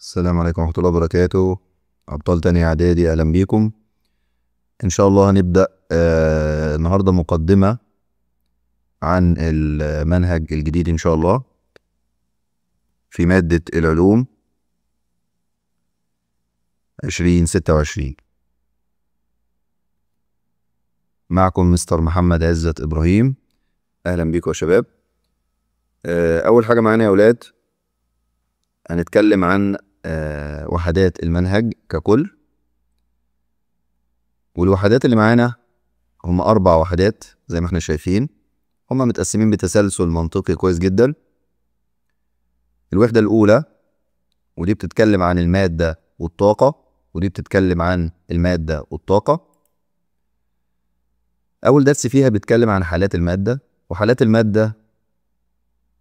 السلام عليكم ورحمة الله وبركاته. أبطال تانية إعدادي، أهلا بيكم. إن شاء الله هنبدأ النهاردة مقدمة عن المنهج الجديد إن شاء الله في مادة العلوم 2026. معكم مستر محمد عزت إبراهيم، أهلا بيكم يا شباب. أول حاجة معانا يا أولاد هنتكلم عن وحدات المنهج ككل، والوحدات اللي معانا هم 4 وحدات زي ما احنا شايفين، هم متقسمين بتسلسل منطقي كويس جدا. الوحدة الأولى ودي بتتكلم عن المادة والطاقة، ودي بتتكلم عن المادة والطاقة. أول درس فيها بيتكلم عن حالات المادة، وحالات المادة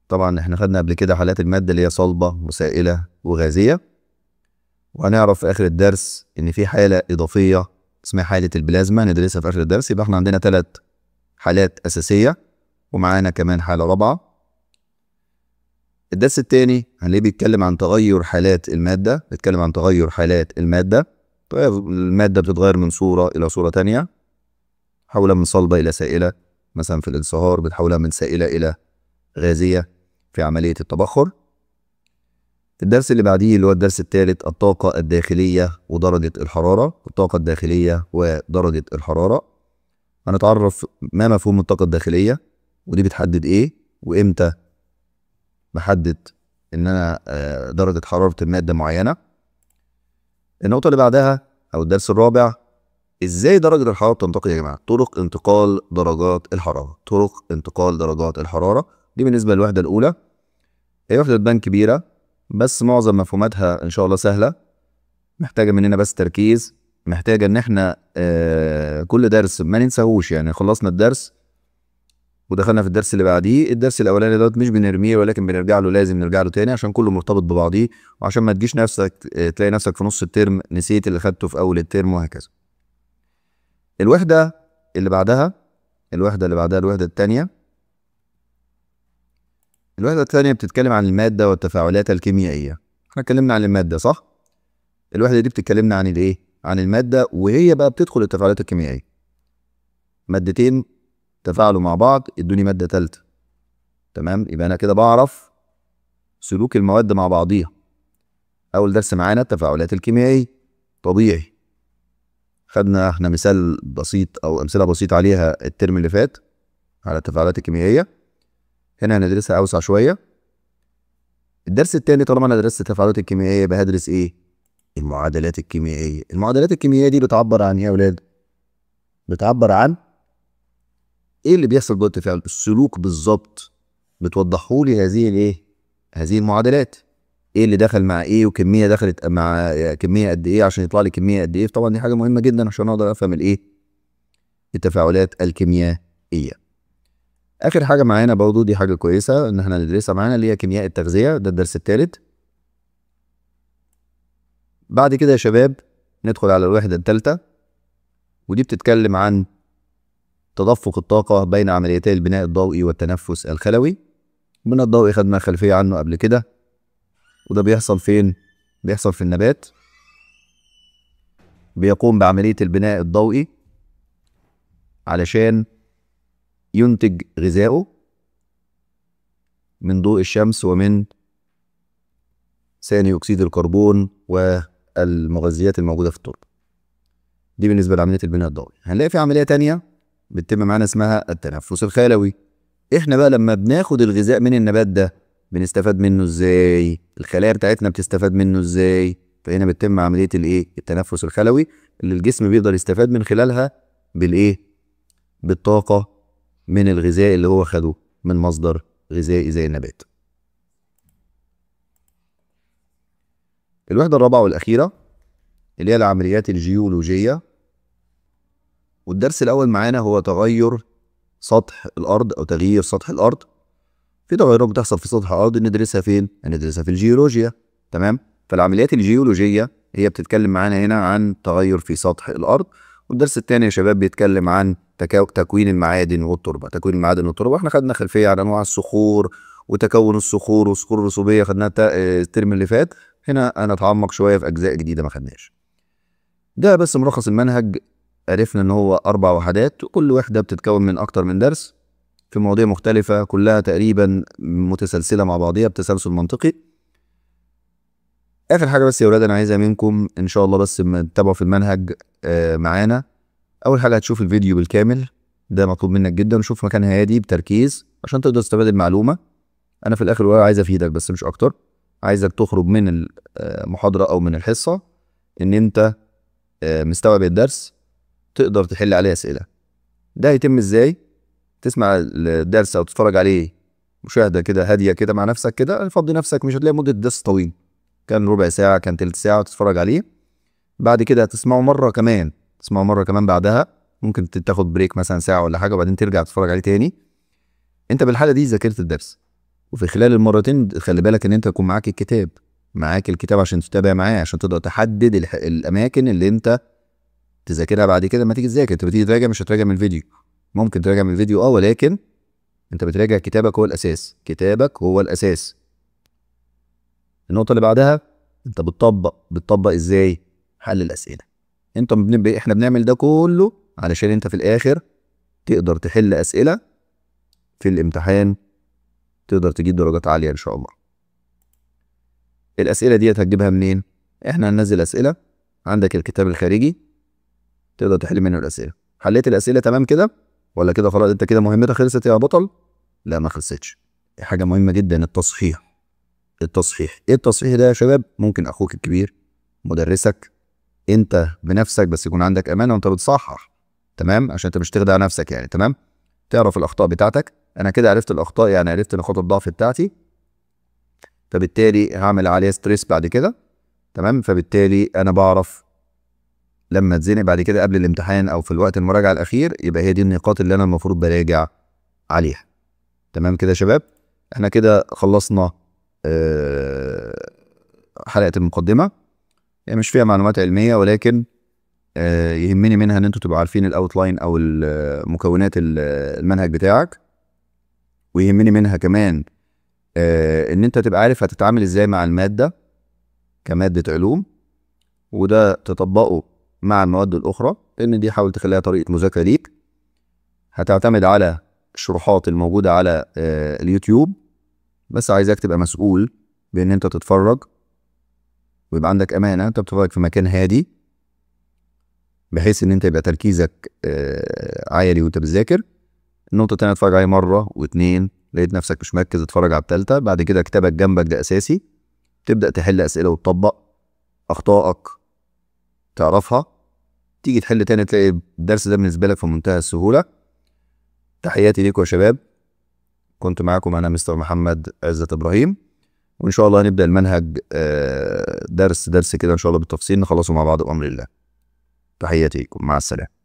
طبعا احنا خدنا قبل كده حالات المادة اللي هي صلبة وسائلة وغازية، وهنعرف في آخر الدرس إن في حالة إضافية اسمها حالة البلازما ندرسها في آخر الدرس. يبقى احنا عندنا 3 حالات أساسية ومعانا كمان حالة رابعة. الدرس الثاني هنلاقيه بيتكلم عن تغير حالات المادة، بيتكلم عن تغير حالات المادة. المادة بتتغير من صورة إلى صورة تانية، حولها من صلبة إلى سائلة، مثلا في الانصهار بتحولها من سائلة إلى غازية في عملية التبخر. الدرس اللي بعديه اللي هو الدرس الثالث الطاقة الداخلية ودرجة الحرارة. الطاقة الداخلية ودرجة الحرارة، هنتعرف ما مفهوم الطاقة الداخلية ودي بتحدد ايه، وامتى بحدد ان انا درجة حرارة المادة معينة. النقطة اللي بعدها او الدرس الرابع ازاي درجة الحرارة بتنتقل يا جماعة، طرق انتقال درجات الحرارة. طرق انتقال درجات الحرارة دي بالنسبة للوحدة الأولى. هي وحدة تبان كبيرة بس معظم مفهوماتها ان شاء الله سهلة، محتاجة مننا بس تركيز، محتاجة ان احنا كل درس ما ننساهوش. يعني خلصنا الدرس ودخلنا في الدرس اللي بعديه، الدرس الاولاني دوت مش بنرميه ولكن بنرجع له، لازم نرجع له تاني عشان كله مرتبط ببعضيه، وعشان ما تجيش نفسك تلاقي نفسك في نص الترم نسيت اللي خدته في اول الترم وهكذا. الوحدة اللي بعدها الوحدة الثانية. الوحدة الثانية بتتكلم عن المادة والتفاعلات الكيميائية. احنا اتكلمنا عن المادة صح؟ الوحدة دي بتتكلمنا عن الايه؟ عن المادة، وهي بقى بتدخل التفاعلات الكيميائية. مادتين تفاعلوا مع بعض ادوني مادة ثالثة، تمام؟ يبقى انا كده بعرف سلوك المواد مع بعضيها. اول درس معانا التفاعلات الكيميائية، طبيعي خدنا احنا مثال بسيط او امثلة بسيطة عليها الترم اللي فات على التفاعلات الكيميائية. هنا هندرسها اوسع شوية. الدرس الثاني طالما انا درست التفاعلات الكيميائية يبقى هدرس ايه؟ المعادلات الكيميائية. المعادلات الكيميائية دي بتعبر عن ايه يا اولاد؟ بتعبر عن ايه اللي بيحصل جوه التفاعل، السلوك بالظبط بتوضحولي هذه الايه؟ هذه المعادلات. ايه اللي دخل مع ايه، وكميه دخلت مع كميه قد ايه عشان يطلع لي كميه قد ايه. طبعا دي حاجه مهمه جدا عشان اقدر افهم الايه؟ التفاعلات الكيميائيه. اخر حاجه معانا برضو دي حاجه كويسه ان احنا ندرسها معانا اللي هي كيمياء التغذيه، ده الدرس الثالث. بعد كده يا شباب ندخل على الوحده الثالثه، ودي بتتكلم عن تدفق الطاقه بين عمليتي البناء الضوئي والتنفس الخلوي. البناء الضوئي خدنا خلفيه عنه قبل كده، وده بيحصل فين؟ بيحصل في النبات، بيقوم بعملية البناء الضوئي علشان ينتج غذائه من ضوء الشمس ومن ثاني أكسيد الكربون والمغذيات الموجودة في التربة. دي بالنسبة لعملية البناء الضوئي. هنلاقي في عملية تانية بتتم معانا اسمها التنفس الخلوي. احنا بقى لما بناخد الغذاء من النبات ده بنستفاد منه ازاي؟ الخلايا بتاعتنا بتستفاد منه ازاي؟ فهنا بتتم عملية الايه؟ التنفس الخلوي اللي الجسم بيقدر يستفاد من خلالها بالايه؟ بالطاقة من الغذاء اللي هو خده من مصدر غذائي زي النبات. الوحدة الرابعة والأخيرة اللي هي العمليات الجيولوجية، والدرس الأول معانا هو تغير سطح الأرض أو تغيير سطح الأرض. في تغيرات بتحصل في سطح الأرض ندرسها فين؟ ندرسها في الجيولوجيا، تمام؟ فالعمليات الجيولوجية هي بتتكلم معانا هنا عن تغير في سطح الأرض. والدرس الثاني يا شباب بيتكلم عن تكوين المعادن والتربة. تكوين المعادن والتربة احنا خدنا خلفية عن أنواع الصخور وتكون الصخور والصخور الرسوبية، خدناها الترم اللي فات. هنا هنتعمق شويه في اجزاء جديده ما خدناش. ده بس ملخص المنهج. عرفنا ان هو 4 وحدات، وكل وحده بتتكون من اكتر من درس في مواضيع مختلفه، كلها تقريبا متسلسله مع بعضيها بتسلسل منطقي. اخر حاجه بس يا ولاد انا عايزها منكم ان شاء الله، بس تتابعوا في المنهج معانا. اول حاجه هتشوف الفيديو بالكامل، ده مطلوب منك جدا. شوف مكان هادي بتركيز عشان تقدر تستفاد المعلومه. انا في الاخر عايز افيدك بس مش اكتر. عايزك تخرج من المحاضره او من الحصه ان انت مستوعب الدرس، تقدر تحل عليه اسئله. ده هيتم ازاي؟ تسمع الدرس او تتفرج عليه مشاهده كده هاديه كده مع نفسك كده، فضي نفسك. مش هتلاقي مده درس طويل، كان ربع ساعه كان تلت ساعه وتتفرج عليه. بعد كده هتسمعه مره كمان، تسمعه مره كمان بعدها ممكن تاخد بريك مثلا ساعه ولا حاجه، وبعدين ترجع تتفرج عليه تاني. انت بالحاله دي ذاكرت الدرس. وفي خلال المرتين خلي بالك ان انت يكون معاك الكتاب، معاك الكتاب عشان تتابع معاه، عشان تقدر تحدد الاماكن اللي انت تذاكرها بعد كده لما تيجي تذاكر. انت بتيجي تراجع مش هتراجع من الفيديو، ممكن تراجع من الفيديو ولكن انت بتراجع كتابك هو الاساس، كتابك هو الاساس. النقطه اللي بعدها انت بتطبق ازاي؟ حل الاسئله. احنا بنعمل ده كله علشان انت في الاخر تقدر تحل اسئله في الامتحان، تقدر تجيب درجات عاليه ان شاء الله. الاسئله دي هتجيبها منين؟ احنا هننزل اسئله، عندك الكتاب الخارجي تقدر تحل منه الاسئله. حليت الاسئله تمام كده ولا كده خلاص انت كده مهمتك خلصت يا بطل؟ لا ما خلصتش، حاجه مهمه جدا، التصحيح. التصحيح ايه التصحيح ده يا شباب؟ ممكن اخوك الكبير، مدرسك، انت بنفسك، بس يكون عندك امانه وانت بتصحح، تمام؟ عشان انت مش تخدع نفسك يعني، تمام؟ تعرف الاخطاء بتاعتك. انا كده عرفت الاخطاء، يعني عرفت نقاط الضعف بتاعتي، فبالتالي هعمل عليها ستريس بعد كده، تمام؟ فبالتالي انا بعرف لما اتزنق بعد كده قبل الامتحان او في الوقت المراجعه الاخير، يبقى هي دي النقاط اللي انا المفروض براجع عليها. تمام كده يا شباب؟ احنا كده خلصنا حلقه المقدمه. يعني مش فيها معلومات علميه، ولكن يهمني منها ان انتوا تبقوا عارفين الاوتلاين او مكونات المنهج بتاعك، ويهمني منها كمان ان انت تبقى عارف هتتعامل ازاي مع الماده كماده علوم، وده تطبقه مع المواد الاخرى، لان دي حاول تخليها طريقه مذاكره ليك. هتعتمد على الشروحات الموجوده على اليوتيوب، بس عايزك تبقى مسؤول بان انت تتفرج ويبقى عندك امانه، انت بتتفرج في مكان هادي بحيث ان انت يبقى تركيزك عالي وانت بتذاكر. النقطه الثانيه، تتفرج عليه مره واثنين، لقيت نفسك مش مركز اتفرج على الثالثه. بعد كده كتابك جنبك ده اساسي، تبدا تحل اسئله وتطبق اخطائك تعرفها، تيجي تحل تاني تلاقي الدرس ده بالنسبه لك في منتهى السهوله. تحياتي ليكم يا شباب، كنت معاكم انا مستر محمد عزت ابراهيم، وان شاء الله هنبدا المنهج درس كده ان شاء الله بالتفصيل نخلصه مع بعض بامر الله. تحياتي ليكم، مع السلامه.